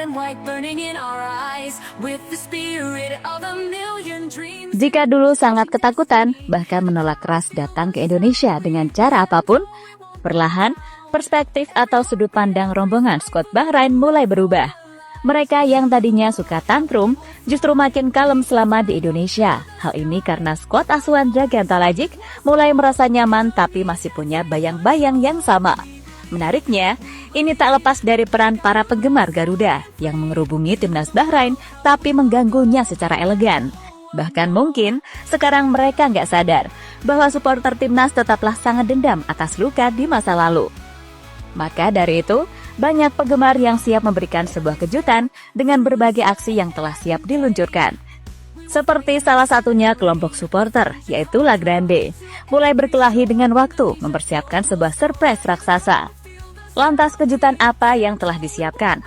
and white burning in our eyes with the spirit of a million dreams. Jika dulu sangat ketakutan, bahkan menolak keras datang ke Indonesia dengan cara apapun, perlahan, perspektif atau sudut pandang rombongan skuad Bahrain mulai berubah. Mereka yang tadinya suka tantrum, justru makin kalem selama di Indonesia. Hal ini karena skuad asuhan Dragan Talajic mulai merasa nyaman tapi masih punya bayang-bayang yang sama. Menariknya, ini tak lepas dari peran para penggemar Garuda yang mengerubungi timnas Bahrain tapi mengganggunya secara elegan. Bahkan mungkin sekarang mereka nggak sadar bahwa supporter timnas tetaplah sangat dendam atas luka di masa lalu. Maka dari itu, banyak penggemar yang siap memberikan sebuah kejutan dengan berbagai aksi yang telah siap diluncurkan. Seperti salah satunya kelompok supporter, yaitu La Grande, mulai berkelahi dengan waktu mempersiapkan sebuah surprise raksasa. Lantas kejutan apa yang telah disiapkan,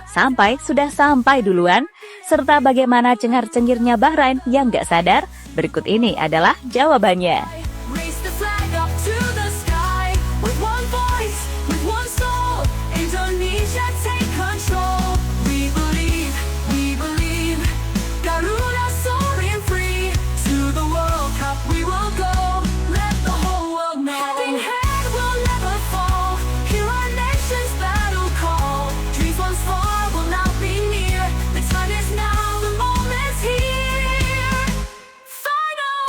sudah sampai duluan, serta bagaimana cengar-cengirnya Bahrain yang gak sadar? Berikut ini adalah jawabannya. Raise the flag up to the sky with one voice, with one soul. Indonesia take control. We believe, Garuda soaring free. To the World Cup we will go. Let the whole world know. Hand in hand we'll never fall. Hear our nation's battle call. Dreams once far will now be near. The time is now, the moment's here. Final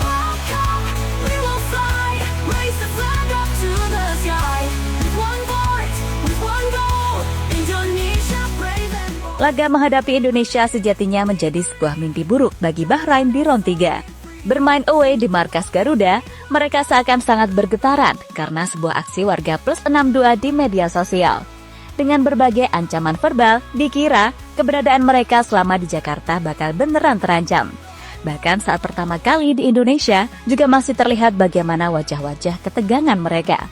World Cup, we will fly. Raise the flag up to the sky. With one voice, with one goal. Indonesia brave and bold. Laga menghadapi Indonesia sejatinya menjadi sebuah mimpi buruk bagi Bahrain di round 3. Bermain away di markas Garuda, mereka seakan sangat bergetaran karena sebuah aksi warga plus 62 di media sosial. Dengan berbagai ancaman verbal, dikira keberadaan mereka selama di Jakarta bakal beneran terancam. Bahkan saat pertama kali di Indonesia, juga masih terlihat bagaimana wajah-wajah ketegangan mereka.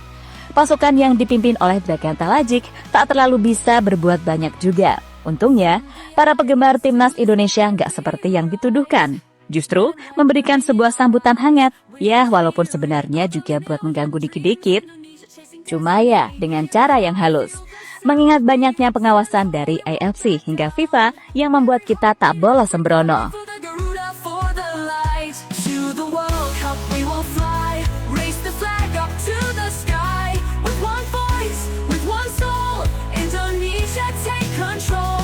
Pasukan yang dipimpin oleh Dragan Talajic tak terlalu bisa berbuat banyak juga. Untungnya, para penggemar timnas Indonesia nggak seperti yang dituduhkan. Justru memberikan sebuah sambutan hangat, ya walaupun sebenarnya juga buat mengganggu dikit-dikit. Cuma ya dengan cara yang halus. Mengingat banyaknya pengawasan dari AFC hingga FIFA yang membuat kita tak bolos sembrono. For the Garuda, for the light. To the World Cup we will fly. Raise the flag up to the sky. With one voice, with one soul. Indonesia take control.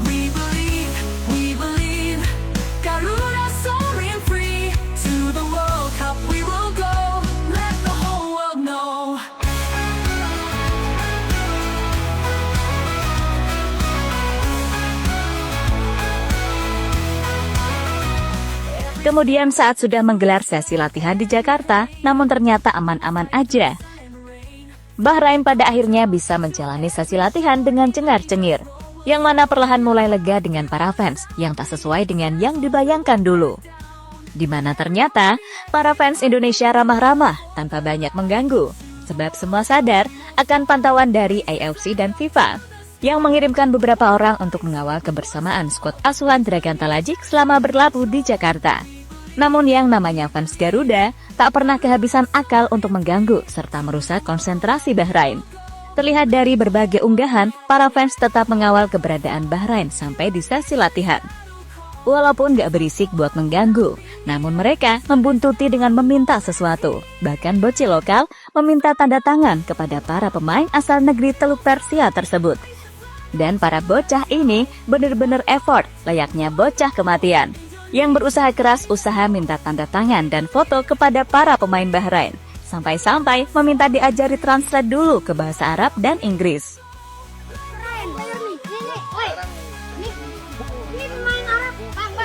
We believe, Garuda soaring free. To the World Cup we will go. Let the whole world know. Kemudian saat sudah menggelar sesi latihan di Jakarta, namun ternyata aman-aman aja. Bahrain pada akhirnya bisa menjalani sesi latihan dengan cengar-cengir, yang mana perlahan mulai lega dengan para fans yang tak sesuai dengan yang dibayangkan dulu. Di mana ternyata para fans Indonesia ramah-ramah tanpa banyak mengganggu, sebab semua sadar akan pantauan dari AFC dan FIFA yang mengirimkan beberapa orang untuk mengawal kebersamaan skuad asuhan Dragan Talajic selama berlabuh di Jakarta. Namun yang namanya fans Garuda tak pernah kehabisan akal untuk mengganggu serta merusak konsentrasi Bahrain. Terlihat dari berbagai unggahan, para fans tetap mengawal keberadaan Bahrain sampai di sesi latihan. Walaupun gak berisik buat mengganggu, namun mereka membuntuti dengan meminta sesuatu. Bahkan bocil lokal meminta tanda tangan kepada para pemain asal negeri Teluk Persia tersebut. Dan para bocah ini benar-benar effort, layaknya bocah kematian, yang berusaha keras minta tanda tangan dan foto kepada para pemain Bahrain. Sampai-sampai meminta diajari translate dulu ke bahasa Arab dan Inggris. Ini pemain Arab,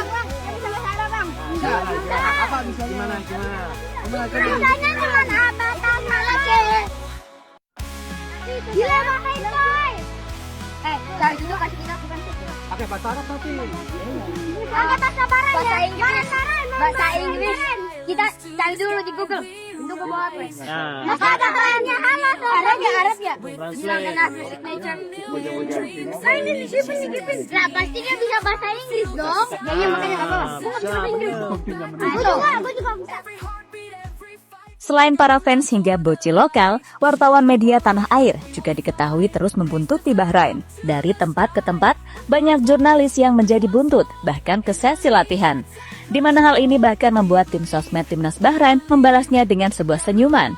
bang, yang bisa bahasa Arab, bang. Apa gimana? Bahasanya cuma abatan malah cewek. Gila pakai coy. Jangan juga kasih kita bukan kita. Pakai bahasa Arab tapi. Angkat bahasa Barat ya. Bahasa Inggris. Kita cari dulu di Google. Itu ke bawah tuh. Masa ada bahannya sama tuh. Arab ya. Bilangkan aku signature. Saya ini disipin. Lah pasti dia bisa bahasa Inggris dong. Makanya nggak apa-apa. Aku juga bisa. Selain para fans hingga bocil lokal, wartawan media tanah air juga diketahui terus membuntuti Bahrain. Dari tempat ke tempat, banyak jurnalis yang menjadi buntut, bahkan ke sesi latihan. Di mana hal ini bahkan membuat tim sosmed timnas Bahrain membalasnya dengan sebuah senyuman.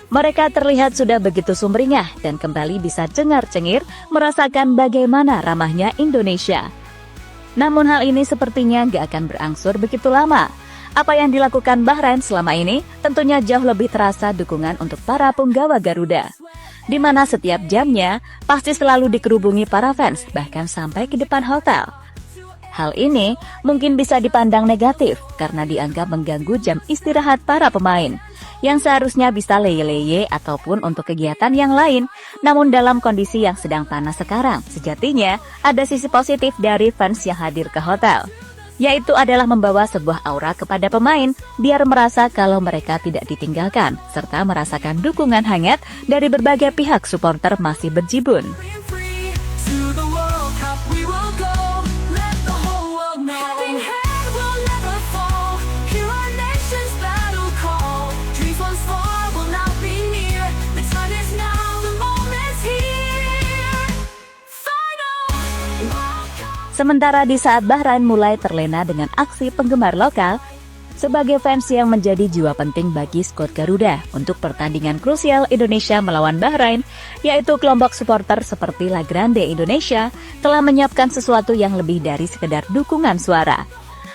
Mereka terlihat sudah begitu sumringah dan kembali bisa cengar-cengir merasakan bagaimana ramahnya Indonesia. Namun hal ini sepertinya gak akan berangsur begitu lama. Apa yang dilakukan Bahrain selama ini tentunya jauh lebih terasa dukungan untuk para punggawa Garuda. Di mana setiap jamnya pasti selalu dikerubungi para fans, bahkan sampai ke depan hotel. Hal ini mungkin bisa dipandang negatif karena dianggap mengganggu jam istirahat para pemain, yang seharusnya bisa leye-leye ataupun untuk kegiatan yang lain. Namun dalam kondisi yang sedang panas sekarang, sejatinya ada sisi positif dari fans yang hadir ke hotel, yaitu adalah membawa sebuah aura kepada pemain biar merasa kalau mereka tidak ditinggalkan, serta merasakan dukungan hangat dari berbagai pihak supporter masih berjibun. Sementara di saat Bahrain mulai terlena dengan aksi penggemar lokal, sebagai fans yang menjadi jiwa penting bagi skuad Garuda untuk pertandingan krusial Indonesia melawan Bahrain, yaitu kelompok supporter seperti La Grande Indonesia, telah menyiapkan sesuatu yang lebih dari sekedar dukungan suara.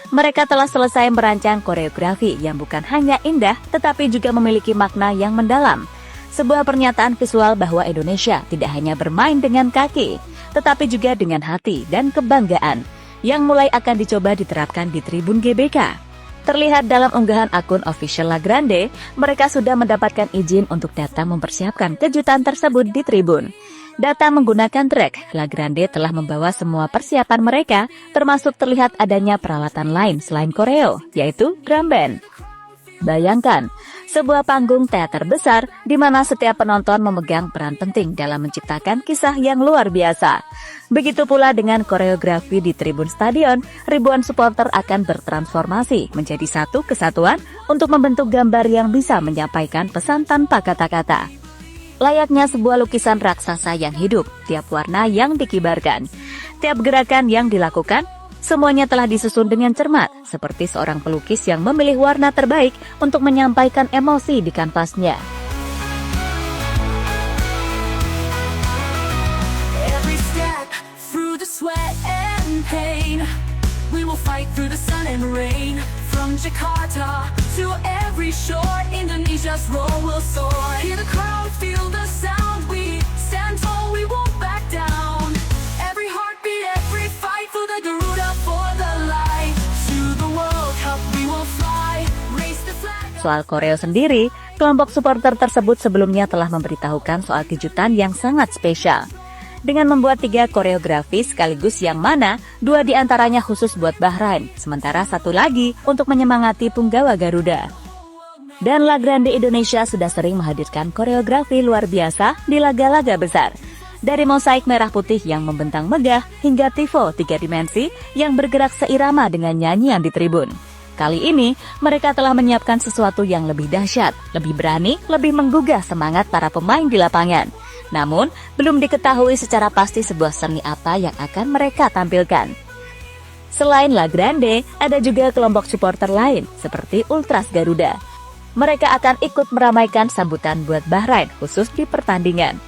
Mereka telah selesai merancang koreografi yang bukan hanya indah, tetapi juga memiliki makna yang mendalam. Sebuah pernyataan visual bahwa Indonesia tidak hanya bermain dengan kaki, tetapi juga dengan hati dan kebanggaan, yang mulai akan dicoba diterapkan di Tribun GBK. Terlihat dalam unggahan akun official La Grande, mereka sudah mendapatkan izin untuk datang mempersiapkan kejutan tersebut di Tribun. Datang menggunakan trek, La Grande telah membawa semua persiapan mereka, termasuk terlihat adanya peralatan lain selain koreo, yaitu drum band. Bayangkan, sebuah panggung teater besar di mana setiap penonton memegang peran penting dalam menciptakan kisah yang luar biasa. Begitu pula dengan koreografi di tribun stadion, ribuan supporter akan bertransformasi menjadi satu kesatuan untuk membentuk gambar yang bisa menyampaikan pesan tanpa kata-kata. Layaknya sebuah lukisan raksasa yang hidup, tiap warna yang dikibarkan, tiap gerakan yang dilakukan, semuanya telah disusun dengan cermat, seperti seorang pelukis yang memilih warna terbaik untuk menyampaikan emosi di kanvasnya. Every step through the sweat and pain, we will fight through the sun and rain. From Jakarta to every shore, Indonesia's roar will soar. Hear the crowd, feel the sound, we stand tall, we won't back down. Every heartbeat, every fight for the Garuda, for the light. To the World Cup we will fly, raise the flag. Soal koreo sendiri, kelompok supporter tersebut sebelumnya telah memberitahukan soal kejutan yang sangat spesial. Dengan membuat 3 koreografi sekaligus yang mana 2 diantaranya khusus buat Bahrain, sementara 1 lagi untuk menyemangati punggawa Garuda. Dan La Grande Indonesia sudah sering menghadirkan koreografi luar biasa di laga-laga besar. Dari mosaik merah putih yang membentang megah hingga tifo 3 dimensi yang bergerak seirama dengan nyanyian di tribun. Kali ini, mereka telah menyiapkan sesuatu yang lebih dahsyat, lebih berani, lebih menggugah semangat para pemain di lapangan. Namun, belum diketahui secara pasti sebuah seni apa yang akan mereka tampilkan. Selain La Grande, ada juga kelompok supporter lain, seperti Ultras Garuda. Mereka akan ikut meramaikan sambutan buat Bahrain, khusus di pertandingan.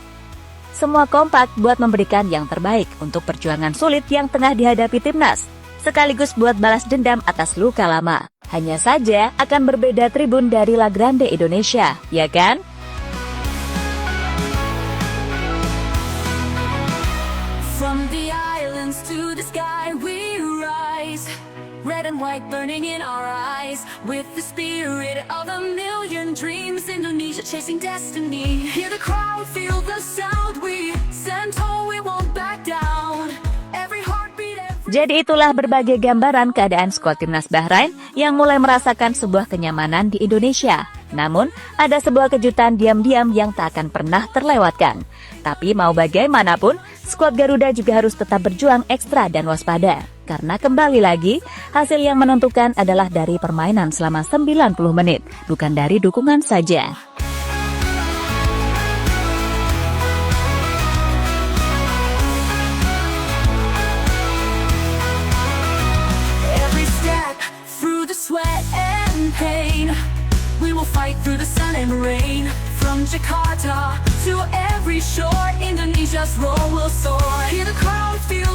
Semua kompak buat memberikan yang terbaik untuk perjuangan sulit yang tengah dihadapi timnas, sekaligus buat balas dendam atas luka lama. Hanya saja akan berbeda tribun dari La Grande Indonesia, ya kan? From the islands to the sky we rise, red and white burning in our eyes, with the spirit of a million dreams, Indonesia chasing destiny. Hear the crowd, feel the sound, we stand tall, we won't back down. Every heartbeat, Jadi itulah berbagai gambaran keadaan skuad timnas Bahrain yang mulai merasakan sebuah kenyamanan di Indonesia. Namun, ada sebuah kejutan diam-diam yang tak akan pernah terlewatkan. Tapi mau bagaimanapun, skuad Garuda juga harus tetap berjuang ekstra dan waspada. Karena kembali lagi, hasil yang menentukan adalah dari permainan selama 90 menit, bukan dari dukungan saja. Every step through the sweat and pain, we will fight through the sun and rain. From Jakarta to every shore, Indonesia's roar will soar. Hear the crowd, feel